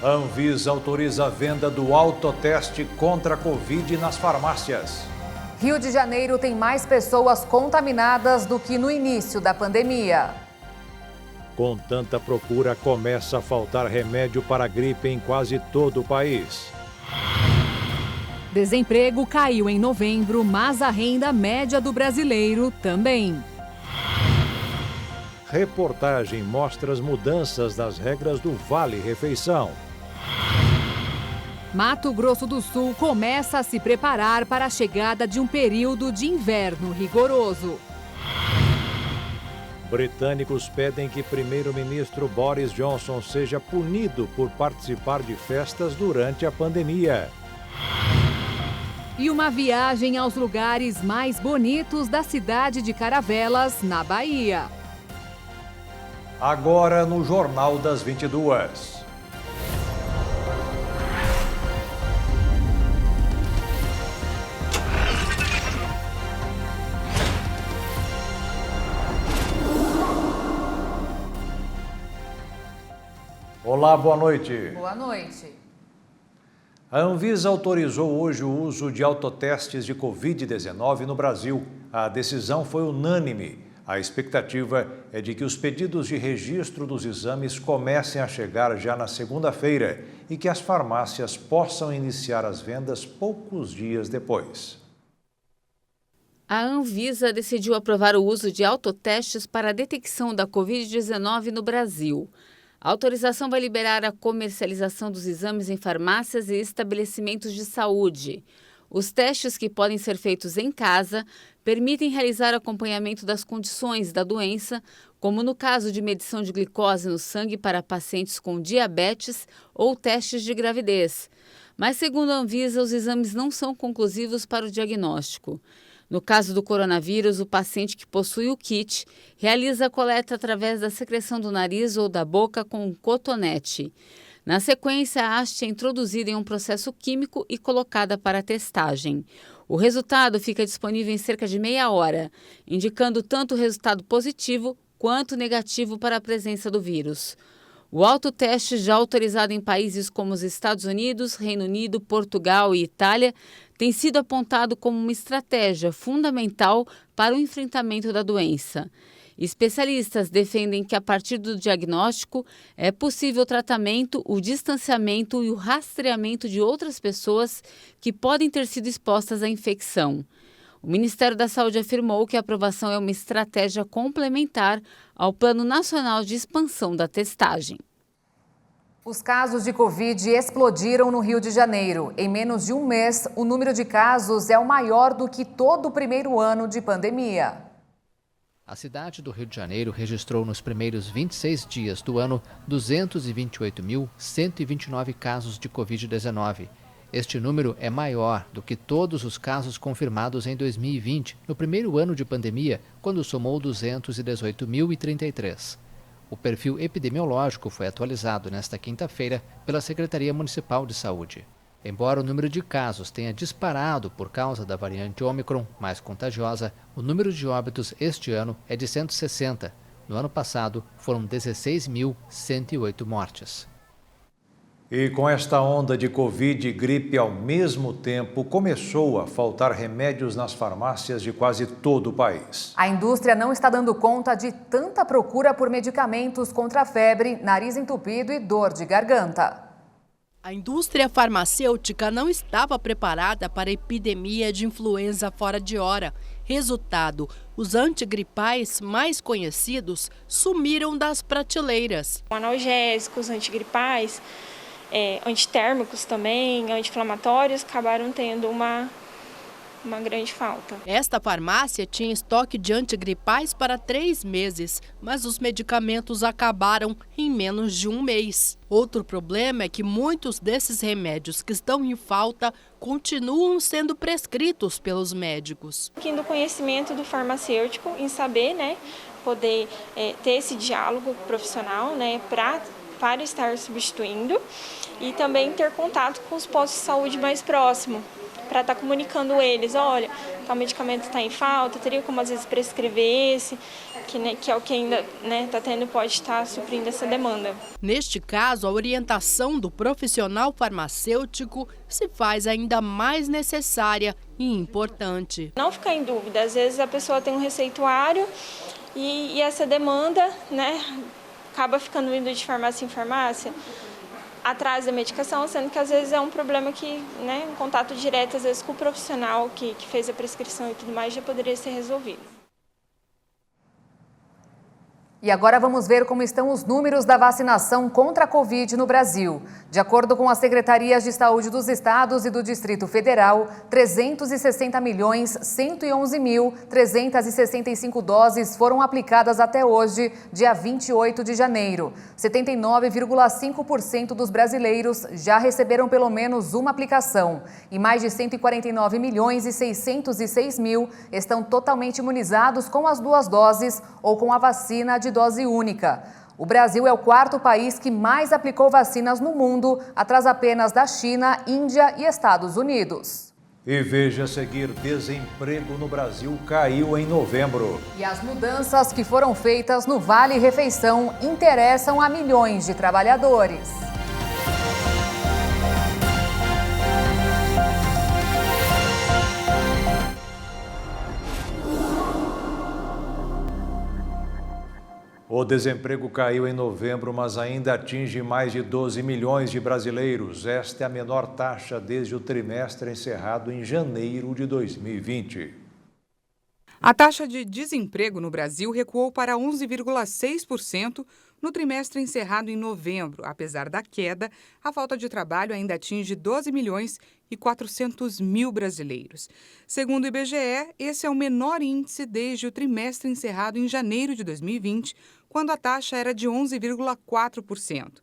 A Anvisa autoriza a venda do autoteste contra a Covid nas farmácias. Rio de Janeiro tem mais pessoas contaminadas do que no início da pandemia. Com tanta procura, começa a faltar remédio para a gripe em quase todo o país. Desemprego caiu em novembro, mas a renda média do brasileiro também. Reportagem mostra as mudanças das regras do Vale Refeição. Mato Grosso do Sul começa a se preparar para a chegada de um período de inverno rigoroso. Britânicos pedem que primeiro-ministro Boris Johnson seja punido por participar de festas durante a pandemia. E uma viagem aos lugares mais bonitos da cidade de Caravelas, na Bahia. Agora no Jornal das 22. Olá, boa noite. Boa noite. A Anvisa autorizou hoje o uso de autotestes de Covid-19 no Brasil. A decisão foi unânime. A expectativa é de que os pedidos de registro dos exames comecem a chegar já na segunda-feira e que as farmácias possam iniciar as vendas poucos dias depois. A Anvisa decidiu aprovar o uso de autotestes para a detecção da Covid-19 no Brasil. A autorização vai liberar a comercialização dos exames em farmácias e estabelecimentos de saúde. Os testes, que podem ser feitos em casa, permitem realizar acompanhamento das condições da doença, como no caso de medição de glicose no sangue para pacientes com diabetes ou testes de gravidez. Mas, segundo a Anvisa, os exames não são conclusivos para o diagnóstico. No caso do coronavírus, o paciente que possui o kit realiza a coleta através da secreção do nariz ou da boca com um cotonete. Na sequência, a haste é introduzida em um processo químico e colocada para testagem. O resultado fica disponível em cerca de meia hora, indicando tanto o resultado positivo quanto negativo para a presença do vírus. O autoteste, já autorizado em países como os Estados Unidos, Reino Unido, Portugal e Itália, tem sido apontado como uma estratégia fundamental para o enfrentamento da doença. Especialistas defendem que, a partir do diagnóstico, é possível o tratamento, o distanciamento e o rastreamento de outras pessoas que podem ter sido expostas à infecção. O Ministério da Saúde afirmou que a aprovação é uma estratégia complementar ao Plano Nacional de Expansão da Testagem. Os casos de Covid explodiram no Rio de Janeiro. Em menos de um mês, o número de casos é o maior do que todo o primeiro ano de pandemia. A cidade do Rio de Janeiro registrou nos primeiros 26 dias do ano 228.129 casos de Covid-19. Este número é maior do que todos os casos confirmados em 2020, no primeiro ano de pandemia, quando somou 218.033. O perfil epidemiológico foi atualizado nesta quinta-feira pela Secretaria Municipal de Saúde. Embora o número de casos tenha disparado por causa da variante Ômicron, mais contagiosa, o número de óbitos este ano é de 160. No ano passado, foram 16.108 mortes. E com esta onda de Covid e gripe ao mesmo tempo, começou a faltar remédios nas farmácias de quase todo o país. A indústria não está dando conta de tanta procura por medicamentos contra a febre, nariz entupido e dor de garganta. A indústria farmacêutica não estava preparada para a epidemia de influenza fora de hora. Resultado, os antigripais mais conhecidos sumiram das prateleiras. Analgésicos, antigripais, antitérmicos também, anti-inflamatórios, acabaram tendo uma grande falta. Esta farmácia tinha estoque de antigripais para 3 meses, mas os medicamentos acabaram em menos de um mês. Outro problema é que muitos desses remédios que estão em falta continuam sendo prescritos pelos médicos. Do conhecimento do farmacêutico em saber, poder ter esse diálogo profissional, para estar substituindo, e também ter contato com os postos de saúde mais próximos, para estar comunicando eles, olha, tal medicamento está em falta, teria como às vezes prescrever esse, que é o que ainda está tendo, pode estar suprindo essa demanda. Neste caso, a orientação do profissional farmacêutico se faz ainda mais necessária e importante. Não ficar em dúvida, às vezes a pessoa tem um receituário e essa demanda, acaba ficando indo de farmácia em farmácia, atrás da medicação, sendo que às vezes é um problema que, em contato direto, às vezes com o profissional que fez a prescrição e tudo mais, já poderia ser resolvido. E agora vamos ver como estão os números da vacinação contra a Covid no Brasil. De acordo com as Secretarias de Saúde dos Estados e do Distrito Federal, 360.111.365 doses foram aplicadas até hoje, dia 28 de janeiro. 79,5% dos brasileiros já receberam pelo menos uma aplicação. E mais de 149.606.000 estão totalmente imunizados com as 2 doses ou com a vacina de dose única. O Brasil é o 4º país que mais aplicou vacinas no mundo, atrás apenas da China, Índia e Estados Unidos. E veja a seguir, desemprego no Brasil caiu em novembro. E as mudanças que foram feitas no Vale Refeição interessam a milhões de trabalhadores. O desemprego caiu em novembro, mas ainda atinge mais de 12 milhões de brasileiros. Esta é a menor taxa desde o trimestre encerrado em janeiro de 2020. A taxa de desemprego no Brasil recuou para 11,6% no trimestre encerrado em novembro. Apesar da queda, a falta de trabalho ainda atinge 12 milhões e 400 mil brasileiros. Segundo o IBGE, esse é o menor índice desde o trimestre encerrado em janeiro de 2020, quando a taxa era de 11,4%.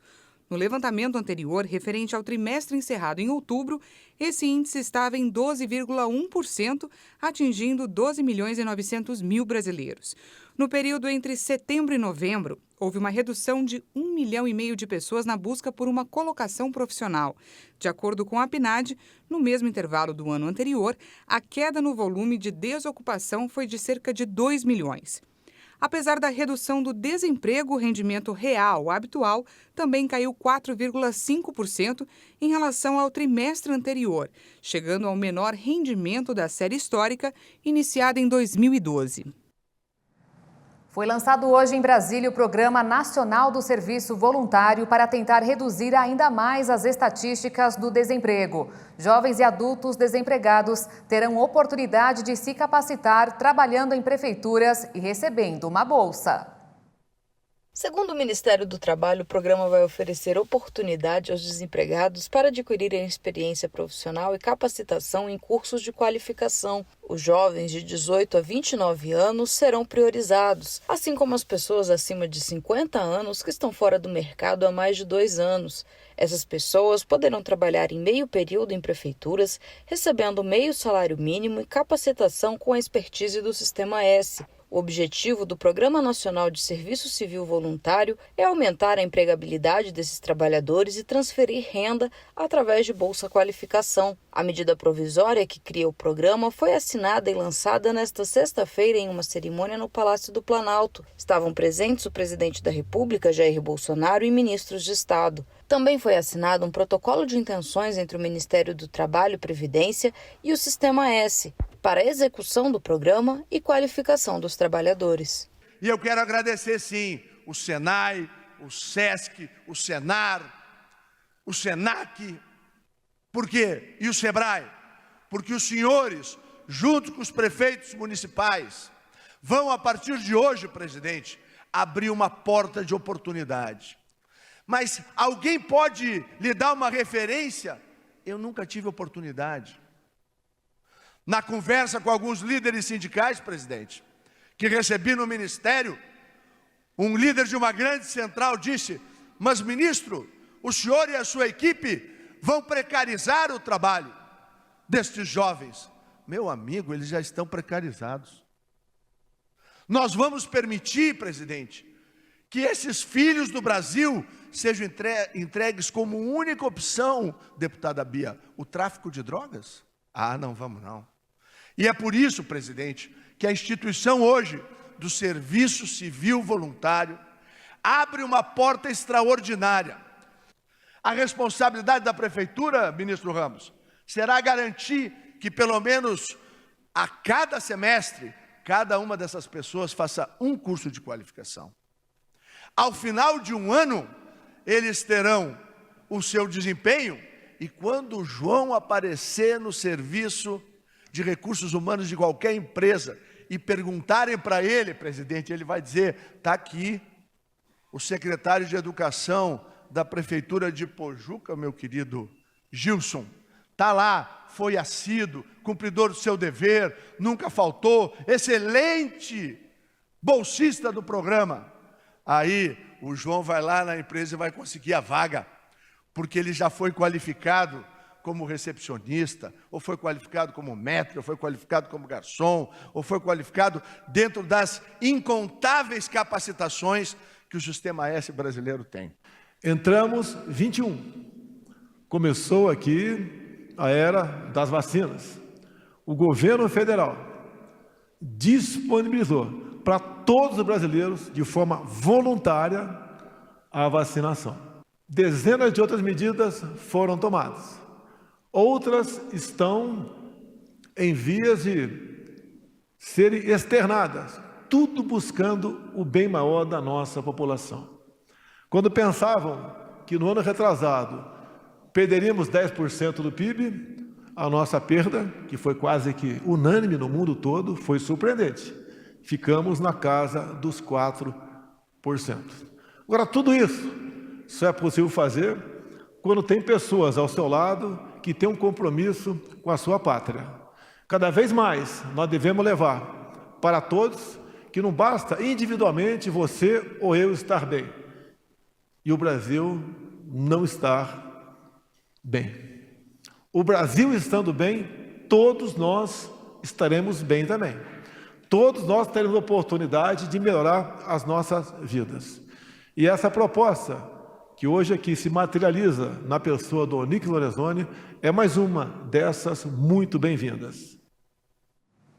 No levantamento anterior, referente ao trimestre encerrado em outubro, esse índice estava em 12,1%, atingindo 12 milhões e 900 mil brasileiros. No período entre setembro e novembro, houve uma redução de 1,5 milhão de pessoas na busca por uma colocação profissional. De acordo com a PNAD, no mesmo intervalo do ano anterior, a queda no volume de desocupação foi de cerca de 2 milhões. Apesar da redução do desemprego, o rendimento real habitual também caiu 4,5% em relação ao trimestre anterior, chegando ao menor rendimento da série histórica, iniciada em 2012. Foi lançado hoje em Brasília o Programa Nacional do Serviço Voluntário para tentar reduzir ainda mais as estatísticas do desemprego. Jovens e adultos desempregados terão oportunidade de se capacitar trabalhando em prefeituras e recebendo uma bolsa. Segundo o Ministério do Trabalho, o programa vai oferecer oportunidade aos desempregados para adquirirem experiência profissional e capacitação em cursos de qualificação. Os jovens de 18 a 29 anos serão priorizados, assim como as pessoas acima de 50 anos que estão fora do mercado há mais de 2 anos. Essas pessoas poderão trabalhar em meio período em prefeituras, recebendo meio salário mínimo e capacitação com a expertise do Sistema S. O objetivo do Programa Nacional de Serviço Civil Voluntário é aumentar a empregabilidade desses trabalhadores e transferir renda através de Bolsa Qualificação. A medida provisória que cria o programa foi assinada e lançada nesta sexta-feira em uma cerimônia no Palácio do Planalto. Estavam presentes o presidente da República, Jair Bolsonaro, e ministros de Estado. Também foi assinado um protocolo de intenções entre o Ministério do Trabalho e Previdência e o Sistema S, para a execução do programa e qualificação dos trabalhadores. E eu quero agradecer, sim, o Senai, o SESC, o Senar, o Senac, por quê? E o Sebrae, porque os senhores, junto com os prefeitos municipais, vão, a partir de hoje, presidente, abrir uma porta de oportunidade. Mas alguém pode lhe dar uma referência? Eu nunca tive oportunidade. Na conversa com alguns líderes sindicais, presidente, que recebi no ministério, um líder de uma grande central disse: mas ministro, o senhor e a sua equipe vão precarizar o trabalho destes jovens. Meu amigo, eles já estão precarizados. Nós vamos permitir, presidente, que esses filhos do Brasil sejam entregues como única opção, deputada Bia, o tráfico de drogas? Ah, não vamos não. E é por isso, presidente, que a instituição hoje do Serviço Civil Voluntário abre uma porta extraordinária. A responsabilidade da Prefeitura, ministro Ramos, será garantir que pelo menos a cada semestre, cada uma dessas pessoas faça um curso de qualificação. Ao final de um ano, eles terão o seu desempenho e quando o João aparecer no serviço de recursos humanos de qualquer empresa e perguntarem para ele, presidente, ele vai dizer, está aqui o secretário de Educação da Prefeitura de Pojuca, meu querido Gilson, está lá, foi assíduo, cumpridor do seu dever, nunca faltou, excelente bolsista do programa. Aí o João vai lá na empresa e vai conseguir a vaga, porque ele já foi qualificado como recepcionista, ou foi qualificado como maître, ou foi qualificado como garçom, ou foi qualificado dentro das incontáveis capacitações que o Sistema S brasileiro tem. Entramos 21. Começou aqui a era das vacinas. O governo federal disponibilizou para todos os brasileiros, de forma voluntária, a vacinação. Dezenas de outras medidas foram tomadas. Outras estão em vias de serem externadas, tudo buscando o bem maior da nossa população. Quando pensavam que no ano retrasado perderíamos 10% do PIB, a nossa perda, que foi quase que unânime no mundo todo, foi surpreendente. Ficamos na casa dos 4%. Agora, tudo isso só é possível fazer quando tem pessoas ao seu lado que têm um compromisso com a sua pátria. Cada vez mais nós devemos levar para todos que não basta individualmente você ou eu estar bem. E o Brasil não estar bem. O Brasil estando bem, todos nós estaremos bem também. Todos nós teremos a oportunidade de melhorar as nossas vidas. E essa proposta, que hoje aqui se materializa na pessoa do Onyx Lorenzoni, é mais uma dessas muito bem-vindas.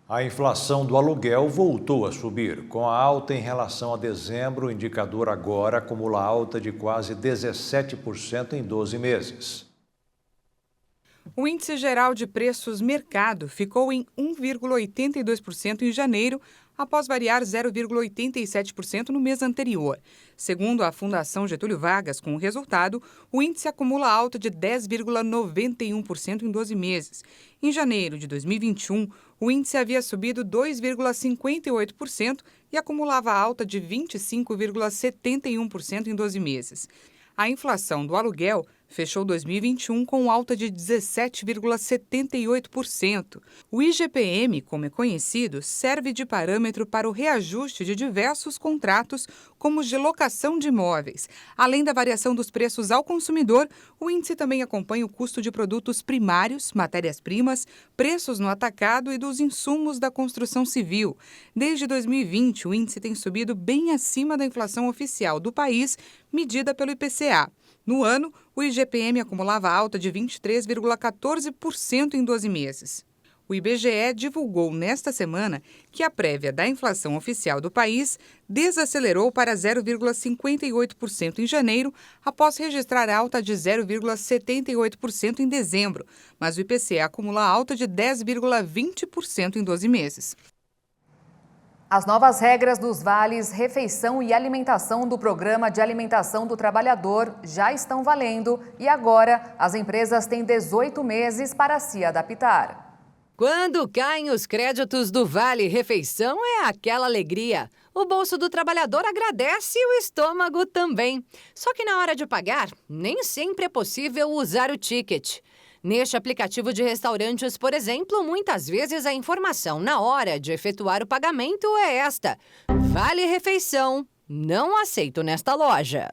A inflação do aluguel voltou a subir. Com a alta em relação a dezembro, o indicador agora acumula alta de quase 17% em 12 meses. O índice geral de preços mercado ficou em 1,82% em janeiro, após variar 0,87% no mês anterior. Segundo a Fundação Getúlio Vargas, com o resultado, o índice acumula alta de 10,91% em 12 meses. Em janeiro de 2021, o índice havia subido 2,58% e acumulava alta de 25,71% em 12 meses. A inflação do aluguel fechou 2021 com alta de 17,78%. O IGPM, como é conhecido, serve de parâmetro para o reajuste de diversos contratos, como os de locação de imóveis. Além da variação dos preços ao consumidor, o índice também acompanha o custo de produtos primários, matérias-primas, preços no atacado e dos insumos da construção civil. Desde 2020, o índice tem subido bem acima da inflação oficial do país, medida pelo IPCA. No ano, o IGPM acumulava alta de 23,14% em 12 meses. O IBGE divulgou nesta semana que a prévia da inflação oficial do país desacelerou para 0,58% em janeiro, após registrar alta de 0,78% em dezembro, mas o IPCA acumula alta de 10,20% em 12 meses. As novas regras dos vales refeição e alimentação do Programa de Alimentação do Trabalhador já estão valendo e agora as empresas têm 18 meses para se adaptar. Quando caem os créditos do Vale Refeição é aquela alegria. O bolso do trabalhador agradece e o estômago também. Só que na hora de pagar, nem sempre é possível usar o ticket. Neste aplicativo de restaurantes, por exemplo, muitas vezes a informação na hora de efetuar o pagamento é esta: Vale Refeição, não aceito nesta loja.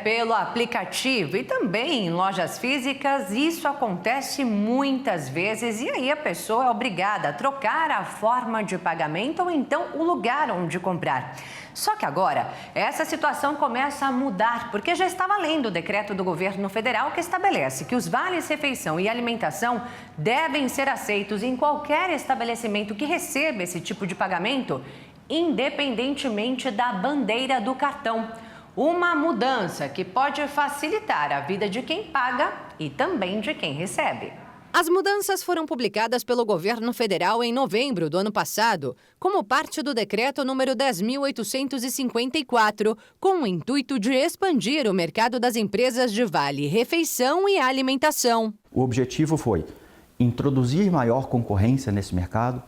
Pelo aplicativo e também em lojas físicas, isso acontece muitas vezes e aí a pessoa é obrigada a trocar a forma de pagamento ou então o lugar onde comprar. Só que agora, essa situação começa a mudar, porque já está valendo o decreto do governo federal que estabelece que os vales refeição e alimentação devem ser aceitos em qualquer estabelecimento que receba esse tipo de pagamento independentemente da bandeira do cartão. Uma mudança que pode facilitar a vida de quem paga e também de quem recebe. As mudanças foram publicadas pelo governo federal em novembro do ano passado, como parte do decreto número 10.854, com o intuito de expandir o mercado das empresas de vale refeição e alimentação. O objetivo foi introduzir maior concorrência nesse mercado,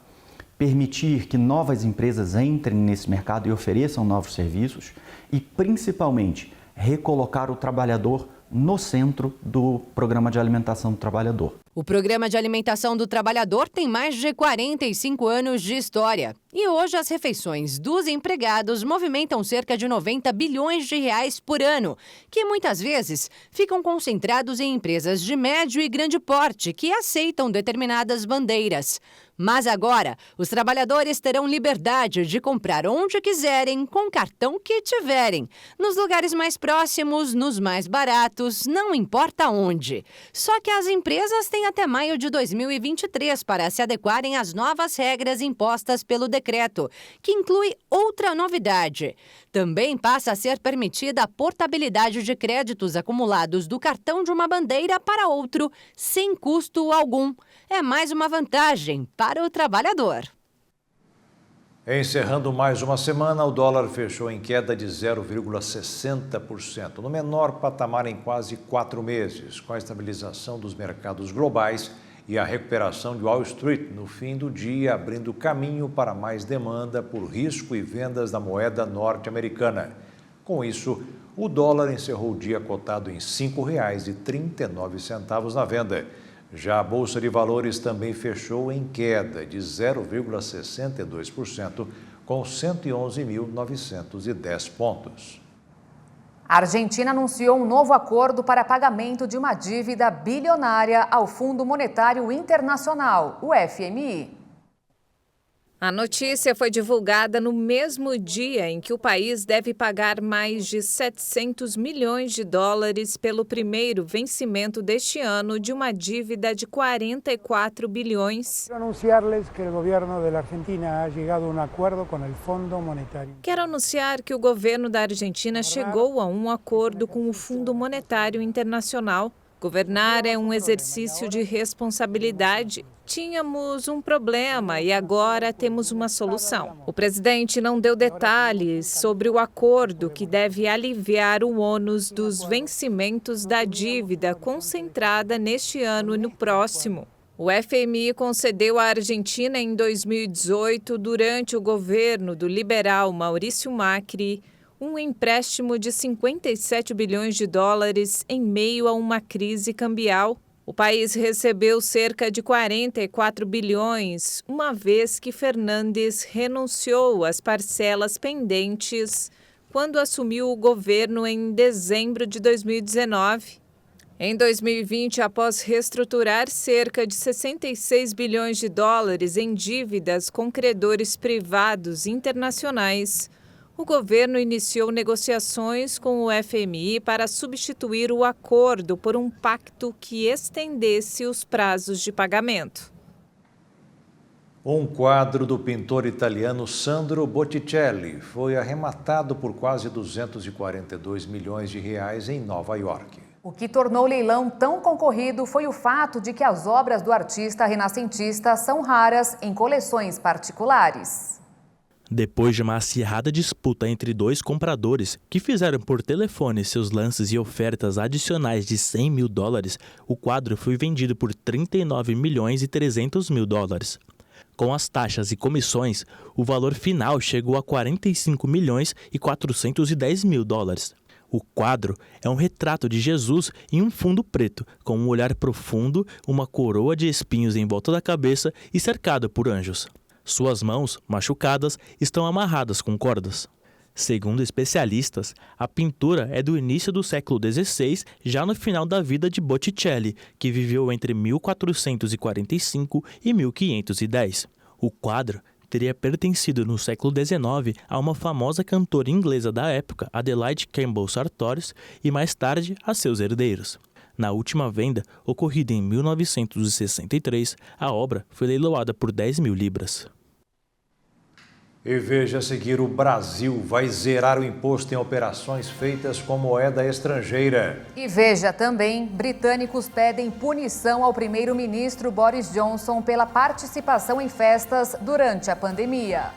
permitir que novas empresas entrem nesse mercado e ofereçam novos serviços e, principalmente, recolocar o trabalhador no centro do Programa de Alimentação do Trabalhador. O Programa de Alimentação do Trabalhador tem mais de 45 anos de história. E hoje as refeições dos empregados movimentam cerca de 90 bilhões de reais por ano, que muitas vezes ficam concentrados em empresas de médio e grande porte que aceitam determinadas bandeiras. Mas agora, os trabalhadores terão liberdade de comprar onde quiserem, com o cartão que tiverem. Nos lugares mais próximos, nos mais baratos, não importa onde. Só que as empresas têm até maio de 2023 para se adequarem às novas regras impostas pelo decreto, que inclui outra novidade. Também passa a ser permitida a portabilidade de créditos acumulados do cartão de uma bandeira para outro, sem custo algum. É mais uma vantagem para o trabalhador. Encerrando mais uma semana, o dólar fechou em queda de 0,60%, no menor patamar em quase 4 meses, com a estabilização dos mercados globais e a recuperação de Wall Street no fim do dia, abrindo caminho para mais demanda por risco e vendas da moeda norte-americana. Com isso, o dólar encerrou o dia cotado em R$ 5,39 na venda. Já a Bolsa de Valores também fechou em queda de 0,62%, com 111.910 pontos. A Argentina anunciou um novo acordo para pagamento de uma dívida bilionária ao Fundo Monetário Internacional, o FMI. A notícia foi divulgada no mesmo dia em que o país deve pagar mais de 700 milhões de dólares pelo primeiro vencimento deste ano de uma dívida de 44 bilhões. Quero anunciar-lhes que o governo da Argentina ha chegado a um acordo com o Fundo Monetário. Quero anunciar que o governo da Argentina chegou a um acordo com o Fundo Monetário Internacional. Governar é um exercício de responsabilidade. Tínhamos um problema e agora temos uma solução. O presidente não deu detalhes sobre o acordo que deve aliviar o ônus dos vencimentos da dívida concentrada neste ano e no próximo. O FMI concedeu à Argentina em 2018, durante o governo do liberal Maurício Macri, um empréstimo de 57 bilhões de dólares em meio a uma crise cambial. O país recebeu cerca de 44 bilhões, uma vez que Fernandes renunciou às parcelas pendentes quando assumiu o governo em dezembro de 2019. Em 2020, após reestruturar cerca de 66 bilhões de dólares em dívidas com credores privados internacionais, o governo iniciou negociações com o FMI para substituir o acordo por um pacto que estendesse os prazos de pagamento. Um quadro do pintor italiano Sandro Botticelli foi arrematado por quase 242 milhões de reais em Nova York. O que tornou o leilão tão concorrido foi o fato de que as obras do artista renascentista são raras em coleções particulares. Depois de uma acirrada disputa entre dois compradores que fizeram por telefone seus lances e ofertas adicionais de 100 mil dólares, o quadro foi vendido por 39 milhões e 300 mil dólares. Com as taxas e comissões, o valor final chegou a 45 milhões e 410 mil dólares. O quadro é um retrato de Jesus em um fundo preto, com um olhar profundo, uma coroa de espinhos em volta da cabeça e cercado por anjos. Suas mãos, machucadas, estão amarradas com cordas. Segundo especialistas, a pintura é do início do século XVI, já no final da vida de Botticelli, que viveu entre 1445 e 1510. O quadro teria pertencido no século XIX a uma famosa cantora inglesa da época, Adelaide Campbell Sartorius, e mais tarde a seus herdeiros. Na última venda, ocorrida em 1963, a obra foi leiloada por 10 mil libras. E veja a seguir, o Brasil vai zerar o imposto em operações feitas com moeda estrangeira. E veja também, britânicos pedem punição ao primeiro-ministro Boris Johnson pela participação em festas durante a pandemia.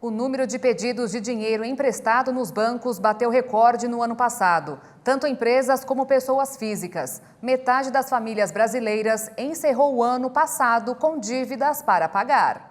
O número de pedidos de dinheiro emprestado nos bancos bateu recorde no ano passado, tanto empresas como pessoas físicas. Metade das famílias brasileiras encerrou o ano passado com dívidas para pagar.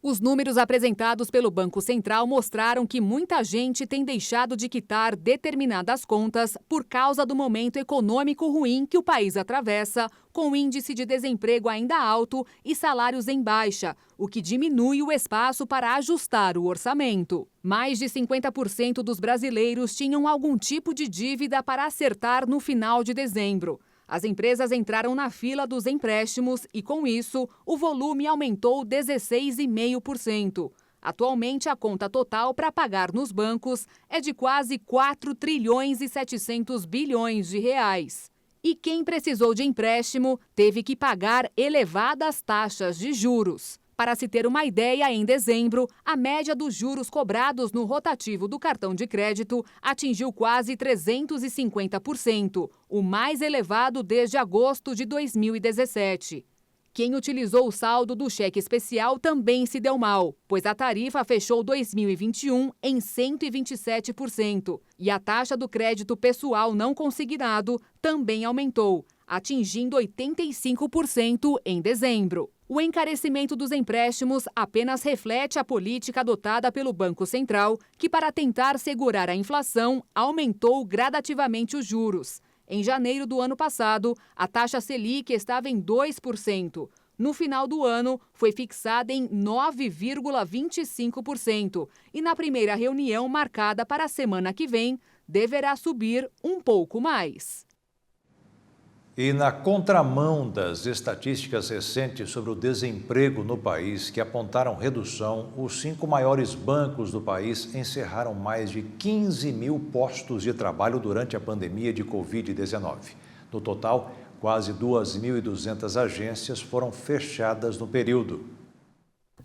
Os números apresentados pelo Banco Central mostraram que muita gente tem deixado de quitar determinadas contas por causa do momento econômico ruim que o país atravessa, com índice de desemprego ainda alto e salários em baixa, o que diminui o espaço para ajustar o orçamento. Mais de 50% dos brasileiros tinham algum tipo de dívida para acertar no final de dezembro. As empresas entraram na fila dos empréstimos e, com isso, o volume aumentou 16,5%. Atualmente, a conta total para pagar nos bancos é de quase 4 trilhões e 700 bilhões de reais. E quem precisou de empréstimo teve que pagar elevadas taxas de juros. Para se ter uma ideia, em dezembro, a média dos juros cobrados no rotativo do cartão de crédito atingiu quase 350%, o mais elevado desde agosto de 2017. Quem utilizou o saldo do cheque especial também se deu mal, pois a tarifa fechou 2021 em 127%. E a taxa do crédito pessoal não consignado também aumentou, atingindo 85% em dezembro. O encarecimento dos empréstimos apenas reflete a política adotada pelo Banco Central, que, para tentar segurar a inflação, aumentou gradativamente os juros. Em janeiro do ano passado, a taxa Selic estava em 2%. No final do ano, foi fixada em 9,25% e, na primeira reunião marcada para a semana que vem, deverá subir um pouco mais. E na contramão das estatísticas recentes sobre o desemprego no país, que apontaram redução, os 5 maiores bancos do país encerraram mais de 15 mil postos de trabalho durante a pandemia de Covid-19. No total, quase 2.200 agências foram fechadas no período.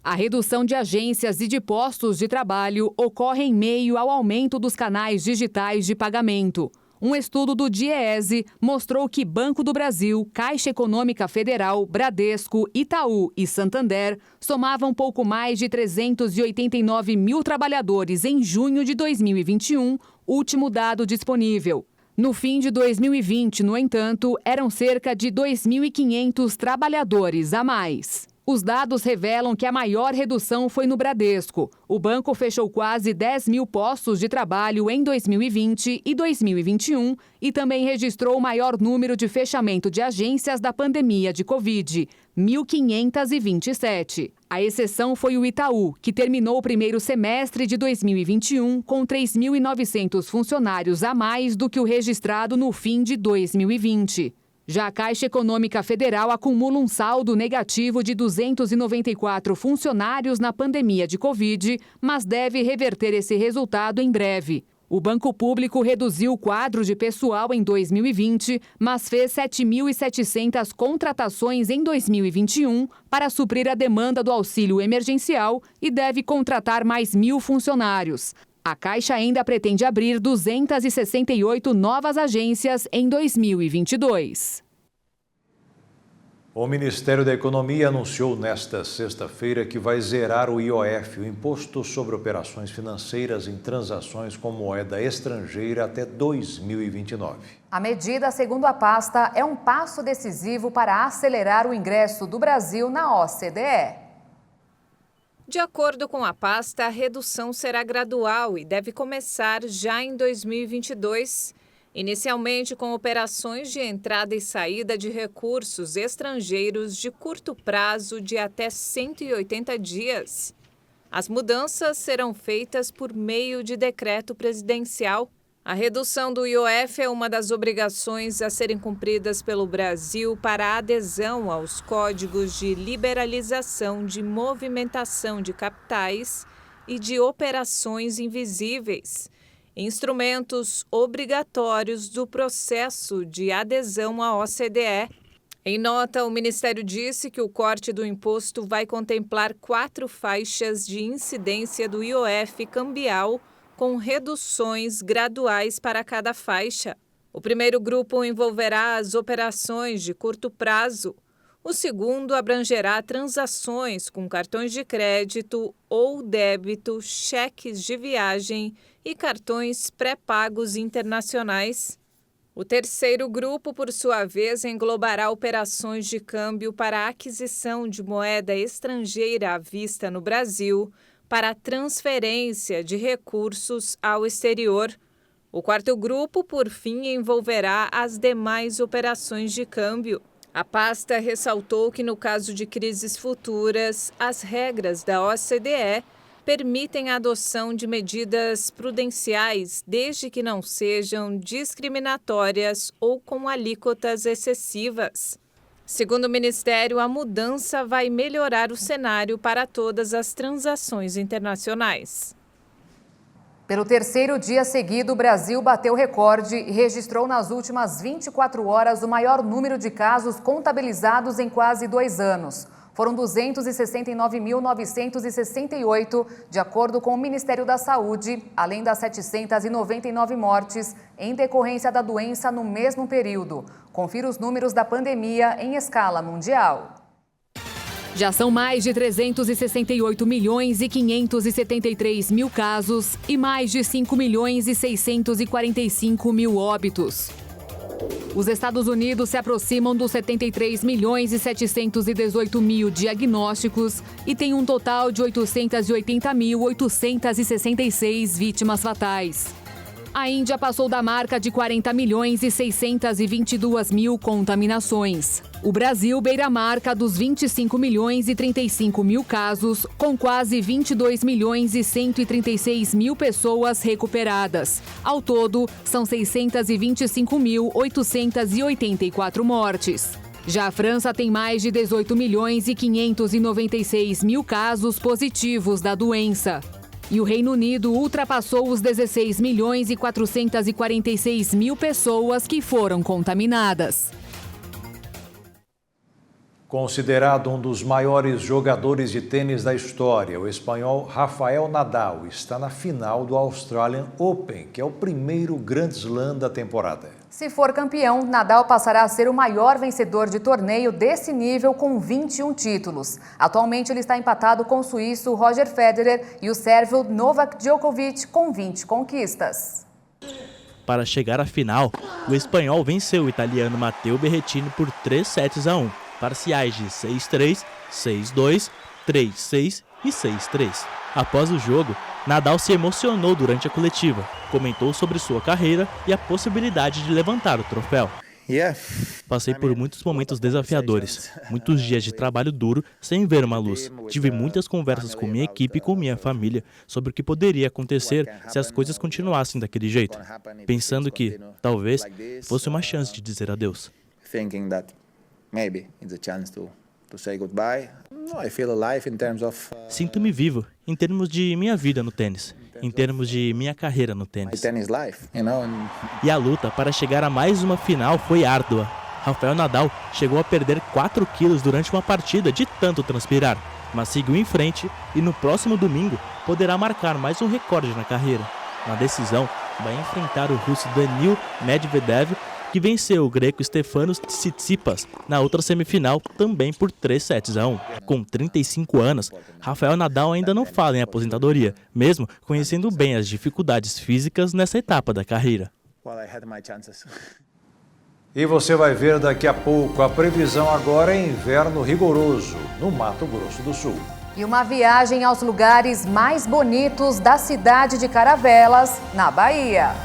A redução de agências e de postos de trabalho ocorre em meio ao aumento dos canais digitais de pagamento. Um estudo do Diese mostrou que Banco do Brasil, Caixa Econômica Federal, Bradesco, Itaú e Santander somavam pouco mais de 389 mil trabalhadores em junho de 2021, último dado disponível. No fim de 2020, no entanto, eram cerca de 2.500 trabalhadores a mais. Os dados revelam que a maior redução foi no Bradesco. O banco fechou quase 10 mil postos de trabalho em 2020 e 2021 e também registrou o maior número de fechamento de agências da pandemia de Covid, 1.527. A exceção foi o Itaú, que terminou o primeiro semestre de 2021 com 3.900 funcionários a mais do que o registrado no fim de 2020. Já a Caixa Econômica Federal acumula um saldo negativo de 294 funcionários na pandemia de Covid, mas deve reverter esse resultado em breve. O Banco Público reduziu o quadro de pessoal em 2020, mas fez 7.700 contratações em 2021 para suprir a demanda do auxílio emergencial e deve contratar mais 1.000 funcionários. A Caixa ainda pretende abrir 268 novas agências em 2022. O Ministério da Economia anunciou nesta sexta-feira que vai zerar o IOF, o Imposto sobre Operações Financeiras em Transações com Moeda Estrangeira, até 2029. A medida, segundo a pasta, é um passo decisivo para acelerar o ingresso do Brasil na OCDE. De acordo com a pasta, a redução será gradual e deve começar já em 2022, inicialmente com operações de entrada e saída de recursos estrangeiros de curto prazo de até 180 dias. As mudanças serão feitas por meio de decreto presidencial. A redução do IOF é uma das obrigações a serem cumpridas pelo Brasil para a adesão aos códigos de liberalização de movimentação de capitais e de operações invisíveis. instrumentos obrigatórios do processo de adesão à OCDE. Em nota, o Ministério disse que o corte do imposto vai contemplar 4 faixas de incidência do IOF cambial, com reduções graduais para cada faixa. O primeiro grupo envolverá as operações de curto prazo. O segundo abrangerá transações com cartões de crédito ou débito, cheques de viagem e cartões pré-pagos internacionais. O terceiro grupo, por sua vez, englobará operações de câmbio para a aquisição de moeda estrangeira à vista no Brasil, para a transferência de recursos ao exterior. O quarto grupo, por fim, envolverá as demais operações de câmbio. A pasta ressaltou que, no caso de crises futuras, as regras da OCDE permitem a adoção de medidas prudenciais, desde que não sejam discriminatórias ou com alíquotas excessivas. Segundo o Ministério, a mudança vai melhorar o cenário para todas as transações internacionais. Pelo terceiro dia seguido, o Brasil bateu recorde e registrou nas últimas 24 horas o maior número de casos contabilizados em quase 2 anos. Foram 269.968, de acordo com o Ministério da Saúde, além das 799 mortes em decorrência da doença no mesmo período. Confira os números da pandemia em escala mundial. Já são mais de 368 milhões e 573 mil casos e mais de 5 milhões e 645 mil óbitos. Os Estados Unidos se aproximam dos 73 milhões e 718 mil diagnósticos e tem um total de 880.866 vítimas fatais. A Índia passou da marca de 40 milhões e 622 mil contaminações. O Brasil beira a marca dos 25 milhões e 35 mil casos, com quase 22 milhões e 136 mil pessoas recuperadas. Ao todo, são 625.884 mortes. Já a França tem mais de 18 milhões e 596 mil casos positivos da doença. E o Reino Unido ultrapassou os 16 milhões e 446 mil pessoas que foram contaminadas. Considerado um dos maiores jogadores de tênis da história, o espanhol Rafael Nadal está na final do Australian Open, que é o primeiro Grand Slam da temporada. Se for campeão, Nadal passará a ser o maior vencedor de torneio desse nível com 21 títulos. Atualmente ele está empatado com o suíço Roger Federer e o sérvio Novak Djokovic com 20 conquistas. Para chegar à final, o espanhol venceu o italiano Matteo Berrettini por 3-1, parciais de 6-3, 6-2, 3-6 e 6-3. Após o jogo, Nadal se emocionou durante a coletiva, comentou sobre sua carreira e a possibilidade de levantar o troféu. Passei por muitos momentos desafiadores, muitos dias de trabalho duro sem ver uma luz. Tive muitas conversas com minha equipe e com minha família sobre o que poderia acontecer se as coisas continuassem daquele jeito, pensando que, talvez, fosse uma chance de dizer adeus. Sinto-me vivo em termos de minha vida no tênis, em termos de minha carreira no tênis. E a luta para chegar a mais uma final foi árdua. Rafael Nadal chegou a perder 4 quilos durante uma partida de tanto transpirar, mas seguiu em frente e no próximo domingo poderá marcar mais um recorde na carreira. Na decisão, vai enfrentar o russo Daniil Medvedev, que venceu o greco Stefanos Tsitsipas na outra semifinal, também por 3-1. Com 35 anos, Rafael Nadal ainda não fala em aposentadoria, mesmo conhecendo bem as dificuldades físicas nessa etapa da carreira. E você vai ver daqui a pouco, a previsão agora é inverno rigoroso no Mato Grosso do Sul. E uma viagem aos lugares mais bonitos da cidade de Caravelas, na Bahia.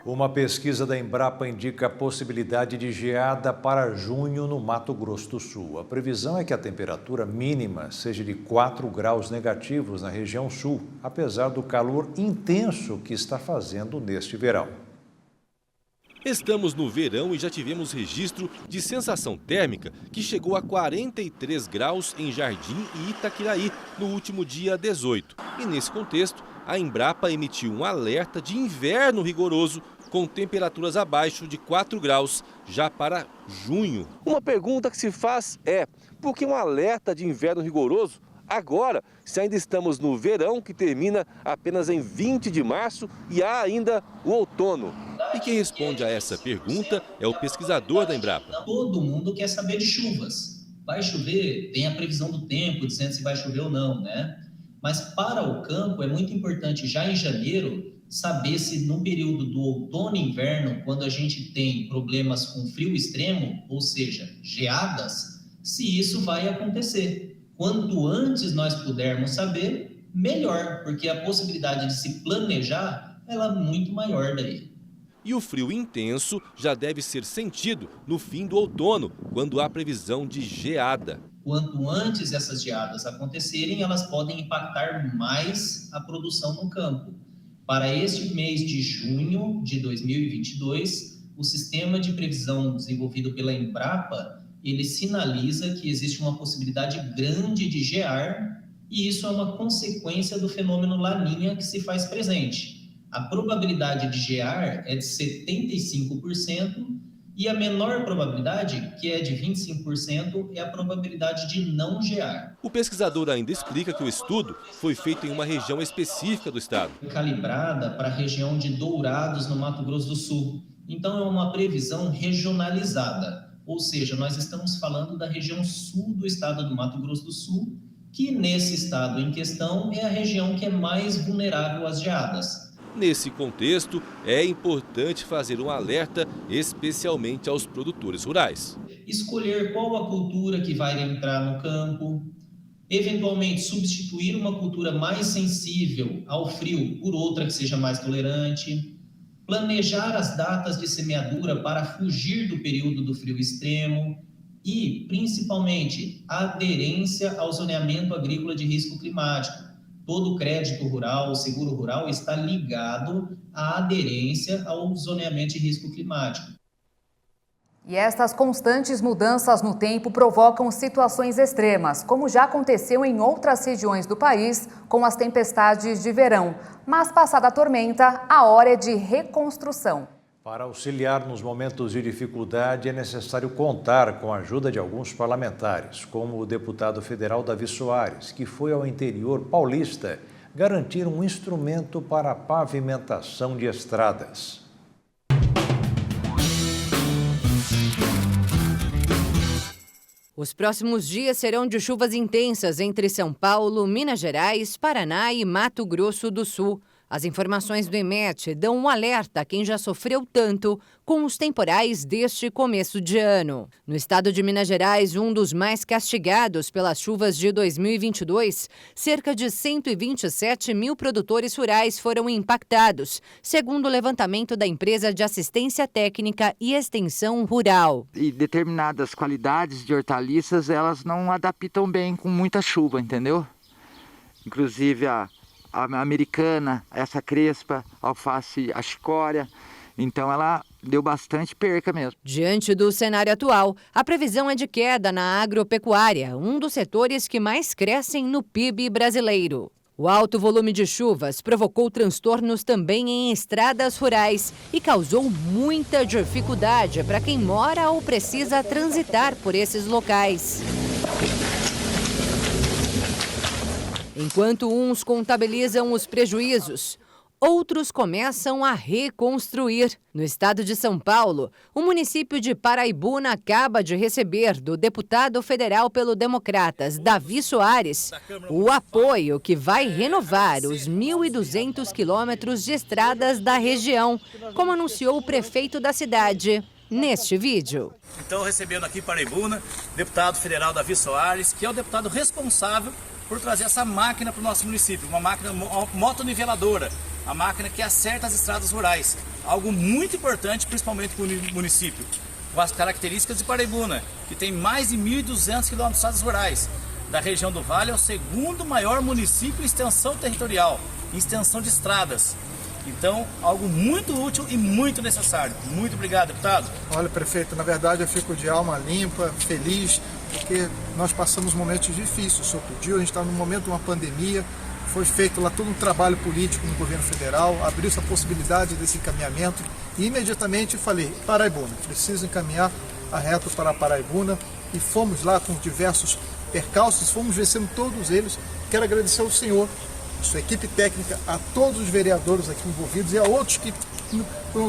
Uma pesquisa da Embrapa indica a possibilidade de geada para junho no Mato Grosso do Sul. A previsão é que a temperatura mínima seja de 4 graus negativos na região sul, apesar do calor intenso que está fazendo neste verão. Estamos no verão e já tivemos registro de sensação térmica que chegou a 43 graus em Jardim e Itaquiraí no último dia 18. E nesse contexto, a Embrapa emitiu um alerta de inverno rigoroso com temperaturas abaixo de 4 graus já para junho. Uma pergunta que se faz é, por que um alerta de inverno rigoroso agora, se ainda estamos no verão, que termina apenas em 20 de março e há ainda o outono? E quem responde a essa pergunta é o pesquisador da Embrapa. Todo mundo quer saber de chuvas. Vai chover? Tem a previsão do tempo dizendo se vai chover ou não, né? Mas para o campo é muito importante já em janeiro saber se no período do outono e inverno, quando a gente tem problemas com frio extremo, ou seja, geadas, se isso vai acontecer. Quanto antes nós pudermos saber, melhor, porque a possibilidade de se planejar ela é muito maior daí. E o frio intenso já deve ser sentido no fim do outono, quando há previsão de geada. Quanto antes essas geadas acontecerem, elas podem impactar mais a produção no campo. Para este mês de junho de 2022, o sistema de previsão desenvolvido pela Embrapa, ele sinaliza que existe uma possibilidade grande de gear, e isso é uma consequência do fenômeno Laninha que se faz presente. A probabilidade de gear é de 75% e a menor probabilidade, que é de 25%, é a probabilidade de não gear. O pesquisador ainda explica que o estudo foi feito em uma região específica do estado. Calibrada para a região de Dourados, no Mato Grosso do Sul. Então é uma previsão regionalizada, ou seja, nós estamos falando da região sul do estado do Mato Grosso do Sul, que nesse estado em questão é a região que é mais vulnerável às geadas. Nesse contexto, é importante fazer um alerta especialmente aos produtores rurais. Escolher qual a cultura que vai entrar no campo, eventualmente substituir uma cultura mais sensível ao frio por outra que seja mais tolerante, planejar as datas de semeadura para fugir do período do frio extremo e, principalmente, a aderência ao zoneamento agrícola de risco climático. Todo o crédito rural, o seguro rural, está ligado à aderência ao zoneamento de risco climático. E estas constantes mudanças no tempo provocam situações extremas, como já aconteceu em outras regiões do país com as tempestades de verão. Mas passada a tormenta, a hora é de reconstrução. Para auxiliar nos momentos de dificuldade, é necessário contar com a ajuda de alguns parlamentares, como o deputado federal Davi Soares, que foi ao interior paulista garantir um instrumento para a pavimentação de estradas. Os próximos dias serão de chuvas intensas entre São Paulo, Minas Gerais, Paraná e Mato Grosso do Sul. As informações do IMET dão um alerta a quem já sofreu tanto com os temporais deste começo de ano. No estado de Minas Gerais, um dos mais castigados pelas chuvas de 2022, cerca de 127 mil produtores rurais foram impactados, segundo o levantamento da empresa de assistência técnica e extensão rural. E determinadas qualidades de hortaliças, elas não adaptam bem com muita chuva, entendeu? Inclusive a americana, essa crespa, alface, a chicória, então ela deu bastante perca mesmo. Diante do cenário atual, a previsão é de queda na agropecuária, um dos setores que mais crescem no PIB brasileiro. O alto volume de chuvas provocou transtornos também em estradas rurais e causou muita dificuldade para quem mora ou precisa transitar por esses locais. Enquanto uns contabilizam os prejuízos, outros começam a reconstruir. No estado de São Paulo, o município de Paraibuna acaba de receber do deputado federal pelo Democratas, Davi Soares, o apoio que vai renovar os 1.200 quilômetros de estradas da região, como anunciou o prefeito da cidade neste vídeo. Então, recebendo aqui Paraibuna, deputado federal Davi Soares, que é o deputado responsável por trazer essa máquina para o nosso município, uma máquina motoniveladora, a máquina que acerta as estradas rurais, algo muito importante, principalmente para o município, com as características de Paraibuna, que tem mais de 1.200 quilômetros de estradas rurais. Da região do Vale é o segundo maior município em extensão territorial, em extensão de estradas. Então, algo muito útil e muito necessário. Muito obrigado, deputado. Olha, prefeito, na verdade eu fico de alma limpa, feliz, porque nós passamos momentos difíceis. O senhor pediu, a gente está num momento de uma pandemia, foi feito lá todo um trabalho político no governo federal, abriu-se a possibilidade desse encaminhamento e imediatamente falei, Paraibuna, preciso encaminhar a reto para a Paraibuna, e fomos lá com diversos percalços, fomos vencendo todos eles. Quero agradecer ao senhor, a sua equipe técnica, a todos os vereadores aqui envolvidos e a outros que por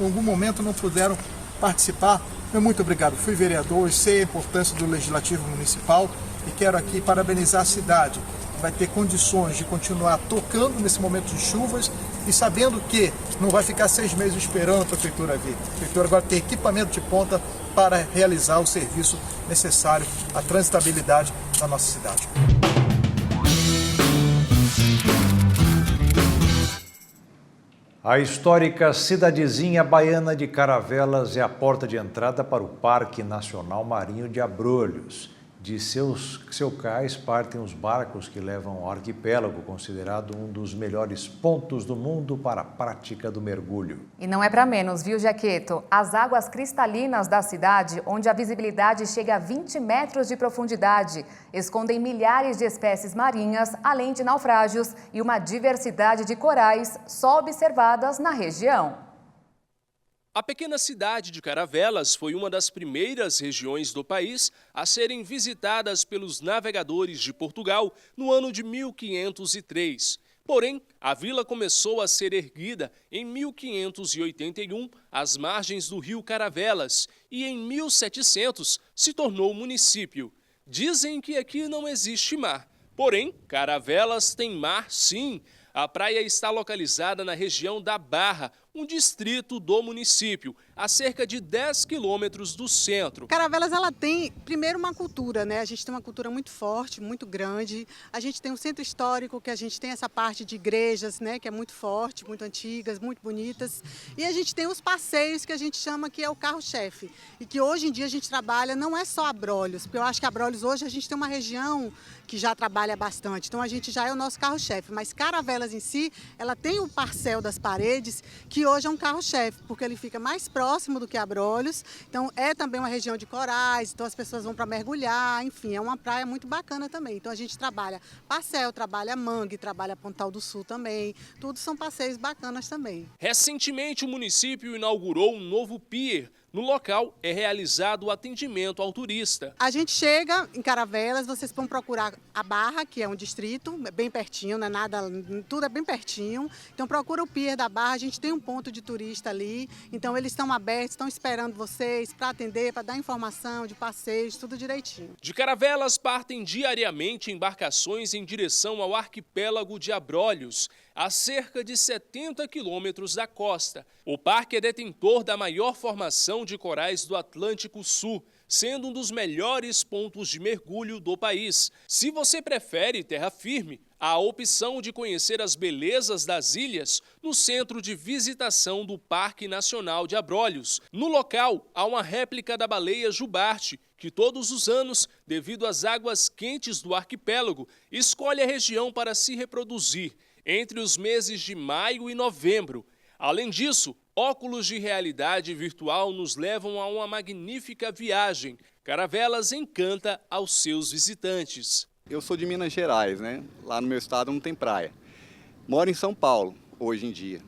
algum momento não puderam participar. Muito obrigado, fui vereador, sei a importância do Legislativo Municipal e quero aqui parabenizar a cidade, que vai ter condições de continuar tocando nesse momento de chuvas e sabendo que não vai ficar 6 meses esperando a prefeitura vir. A prefeitura agora tem equipamento de ponta para realizar o serviço necessário à transitabilidade da nossa cidade. A histórica cidadezinha baiana de Caravelas é a porta de entrada para o Parque Nacional Marinho de Abrolhos. De seu cais partem os barcos que levam ao arquipélago, considerado um dos melhores pontos do mundo para a prática do mergulho. E não é para menos, viu, Jaqueto? As águas cristalinas da cidade, onde a visibilidade chega a 20 metros de profundidade, escondem milhares de espécies marinhas, além de naufrágios e uma diversidade de corais só observadas na região. A pequena cidade de Caravelas foi uma das primeiras regiões do país a serem visitadas pelos navegadores de Portugal no ano de 1503. Porém, a vila começou a ser erguida em 1581 às margens do rio Caravelas e em 1700 se tornou município. Dizem que aqui não existe mar, porém, Caravelas tem mar sim. A praia está localizada na região da Barra, um distrito do município, a cerca de 10 quilômetros do centro. Caravelas, ela tem, primeiro, uma cultura, né? A gente tem uma cultura muito forte, muito grande. A gente tem um centro histórico, que a gente tem essa parte de igrejas, né? Que é muito forte, muito antigas, muito bonitas. E a gente tem os passeios, que a gente chama que é o carro-chefe. E que hoje em dia a gente trabalha, não é só Abrolhos, porque eu acho que Abrolhos hoje a gente tem uma região que já trabalha bastante. Então a gente já é o nosso carro-chefe. Mas Caravelas em si, ela tem o Parcel das Paredes, que hoje é um carro-chefe, porque ele fica mais próximo do que Abrolhos. Então é também uma região de corais, então as pessoas vão para mergulhar, enfim, é uma praia muito bacana também. Então a gente trabalha Parcel, trabalha Mangue, trabalha Pontal do Sul também. Tudo são passeios bacanas também. Recentemente o município inaugurou um novo pier. No local é realizado o atendimento ao turista. A gente chega em Caravelas, vocês vão procurar a Barra, que é um distrito, bem pertinho, não é nada, tudo é bem pertinho. Então procura o Pier da Barra, a gente tem um ponto de turista ali, então eles estão abertos, estão esperando vocês para atender, para dar informação de passeios, tudo direitinho. De Caravelas partem diariamente embarcações em direção ao arquipélago de Abrolhos, a cerca de 70 quilômetros da costa. O parque é detentor da maior formação de corais do Atlântico Sul, sendo um dos melhores pontos de mergulho do país. Se você prefere terra firme, há a opção de conhecer as belezas das ilhas no centro de visitação do Parque Nacional de Abrolhos. No local, há uma réplica da baleia jubarte, que todos os anos, devido às águas quentes do arquipélago, escolhe a região para se reproduzir entre os meses de maio e novembro. Além disso, óculos de realidade virtual nos levam a uma magnífica viagem. Caravelas encanta aos seus visitantes. Eu sou de Minas Gerais, né? Lá no meu estado não tem praia. Moro em São Paulo, hoje em dia.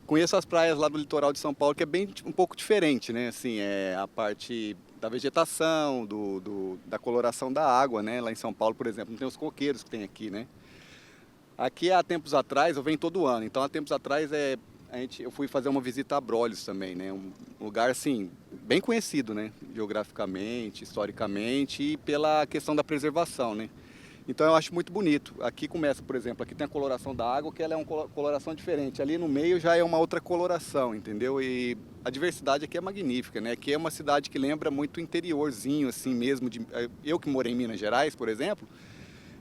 Conheço as praias lá do litoral de São Paulo, que é bem um pouco diferente, né? Assim, é a parte da vegetação, da coloração da água, né? Lá em São Paulo, por exemplo, não tem os coqueiros que tem aqui, né? Aqui há tempos atrás, eu venho todo ano, então há tempos atrás eu fui fazer uma visita a Abrolhos também, né? Um lugar assim, bem conhecido, né? Geograficamente, historicamente e pela questão da preservação, né? Então eu acho muito bonito. Aqui começa, por exemplo, aqui tem a coloração da água, que ela é uma coloração diferente. Ali no meio já é uma outra coloração, entendeu? E a diversidade aqui é magnífica, né? Aqui é uma cidade que lembra muito o interiorzinho, assim mesmo. Eu que morei em Minas Gerais, por exemplo,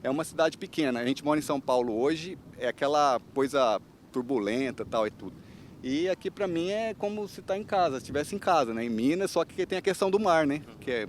é uma cidade pequena. A gente mora em São Paulo hoje, é aquela coisa turbulenta tal e tudo. E aqui para mim é como se tá em casa, se estivesse em casa, né? Em Minas, só que tem a questão do mar, né? Que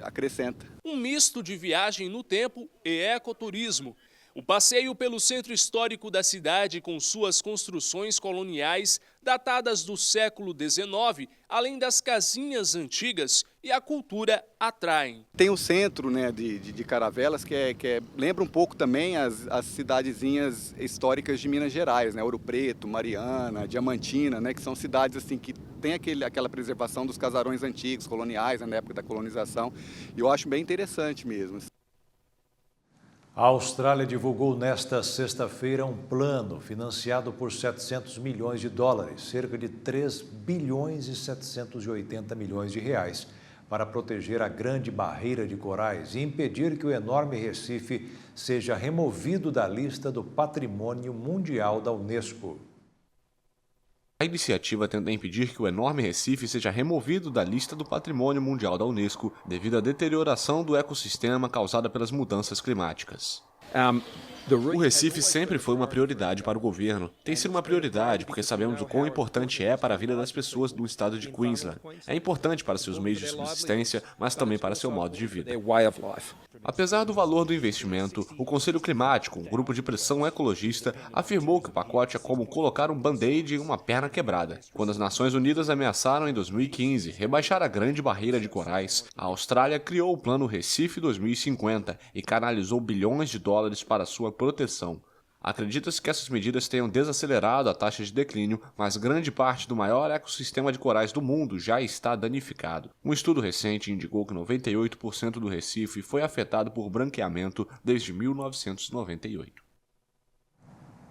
acrescenta. Um misto de viagem no tempo e ecoturismo. O passeio pelo centro histórico da cidade, com suas construções coloniais datadas do século XIX, além das casinhas antigas e a cultura, atraem. Tem o centro, né, de Caravelas, que lembra um pouco também as cidadezinhas históricas de Minas Gerais, né, Ouro Preto, Mariana, Diamantina, né, que são cidades assim que tem aquela preservação dos casarões antigos, coloniais, né, na época da colonização. E eu acho bem interessante mesmo. A Austrália divulgou nesta sexta-feira um plano financiado por 700 milhões de dólares, cerca de 3 bilhões e 780 milhões de reais, para proteger a Grande Barreira de Corais e impedir que o enorme recife seja removido da lista do Patrimônio Mundial da Unesco. A iniciativa tenta impedir que o enorme recife seja removido da lista do Patrimônio Mundial da Unesco devido à deterioração do ecossistema causada pelas mudanças climáticas. O Recife sempre foi uma prioridade para o governo. Tem sido uma prioridade porque sabemos o quão importante é para a vida das pessoas do estado de Queensland. É importante para seus meios de subsistência, mas também para seu modo de vida. Apesar do valor do investimento, o Conselho Climático, um grupo de pressão ecologista, afirmou que o pacote é como colocar um band-aid em uma perna quebrada. Quando as Nações Unidas ameaçaram em 2015 rebaixar a Grande Barreira de Corais, a Austrália criou o Plano Recife 2050 e canalizou bilhões de dólares para sua proteção. Acredita-se que essas medidas tenham desacelerado a taxa de declínio, mas grande parte do maior ecossistema de corais do mundo já está danificado. Um estudo recente indicou que 98% do Recife foi afetado por branqueamento desde 1998.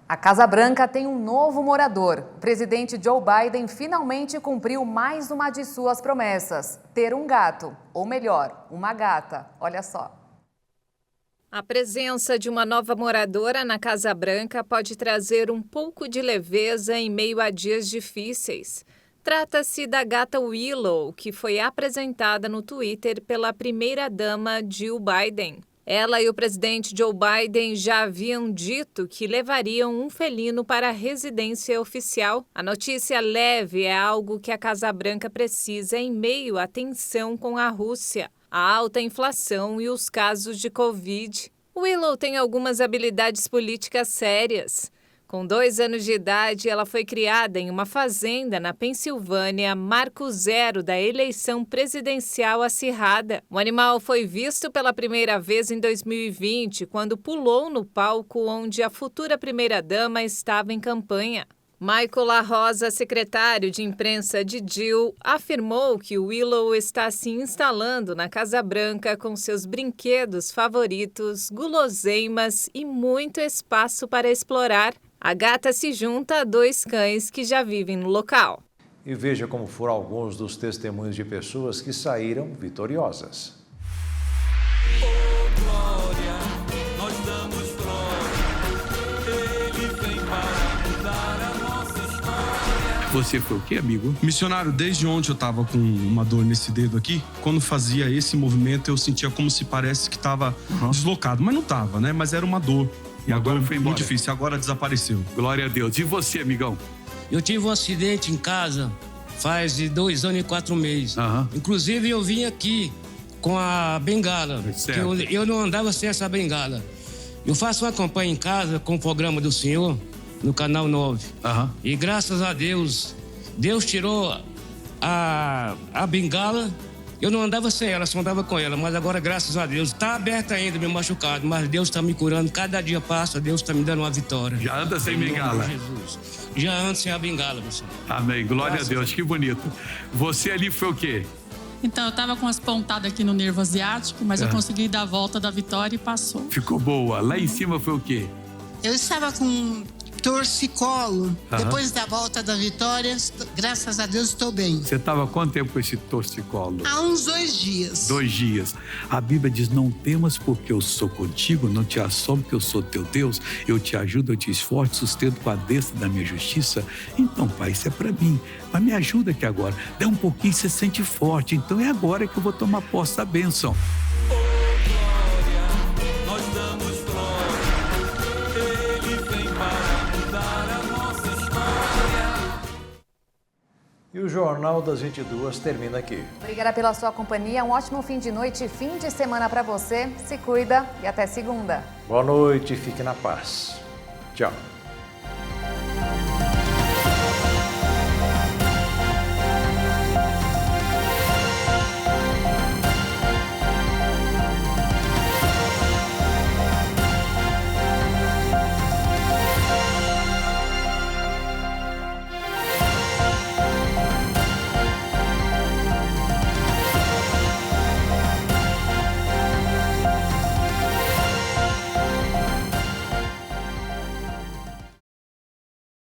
A Casa Branca tem um novo morador. O presidente Joe Biden finalmente cumpriu mais uma de suas promessas: ter um gato, ou melhor, uma gata. Olha só. A presença de uma nova moradora na Casa Branca pode trazer um pouco de leveza em meio a dias difíceis. Trata-se da gata Willow, que foi apresentada no Twitter pela primeira-dama Jill Biden. Ela e o presidente Joe Biden já haviam dito que levariam um felino para a residência oficial. A notícia leve é algo que a Casa Branca precisa em meio à tensão com a Rússia, a alta inflação e os casos de Covid. Willow tem algumas habilidades políticas sérias. Com 2 anos de idade, ela foi criada em uma fazenda na Pensilvânia, marco zero da eleição presidencial acirrada. O animal foi visto pela primeira vez em 2020, quando pulou no palco onde a futura primeira-dama estava em campanha. Michael La Rosa, secretário de imprensa de Jill, afirmou que Willow está se instalando na Casa Branca com seus brinquedos favoritos, guloseimas e muito espaço para explorar. A gata se junta a 2 cães que já vivem no local. E veja como foram alguns dos testemunhos de pessoas que saíram vitoriosas. Oh, glória, nós damos glória, ele vem para mudar a nossa história. Você foi o quê, amigo? Missionário, desde ontem eu tava com uma dor nesse dedo aqui. Quando fazia esse movimento, eu sentia como se parece que tava deslocado. Mas não tava, né? Mas era uma dor. E agora foi muito difícil, agora desapareceu. Glória a Deus. E você, amigão? Eu tive um acidente em casa faz 2 anos e 4 meses. Inclusive, eu vim aqui com a bengala. Que eu não andava sem essa bengala. Eu faço uma campanha em casa com o programa do Senhor, no Canal 9. E graças a Deus, Deus tirou a bengala. Eu não andava sem ela, só andava com ela. Mas agora, graças a Deus, está aberta ainda, meu machucado. Mas Deus está me curando. Cada dia passa, Deus está me dando uma vitória. Já anda sem bengala? Jesus. Já ando sem a bengala, você. Amém. Glória a Deus. Que bonito. Você ali foi o quê? Então, eu tava com as pontadas aqui no nervo asiático, mas eu consegui dar a volta da vitória e passou. Ficou boa. Lá em cima foi o quê? Eu estava com torcicolo. Depois da volta da vitória, graças a Deus, estou bem. Você estava há quanto tempo com esse torcicolo? Há uns 2 dias. 2 dias. A Bíblia diz, não temas porque eu sou contigo, não te assombro porque eu sou teu Deus, eu te ajudo, eu te esforço, sustento com a destra da minha justiça. Então, Pai, isso é para mim. Mas me ajuda aqui agora. Dá um pouquinho, você sente forte. Então é agora que eu vou tomar posse da bênção. E o Jornal das 22 termina aqui. Obrigada pela sua companhia, um ótimo fim de noite e fim de semana para você. Se cuida e até segunda. Boa noite, fique na paz. Tchau.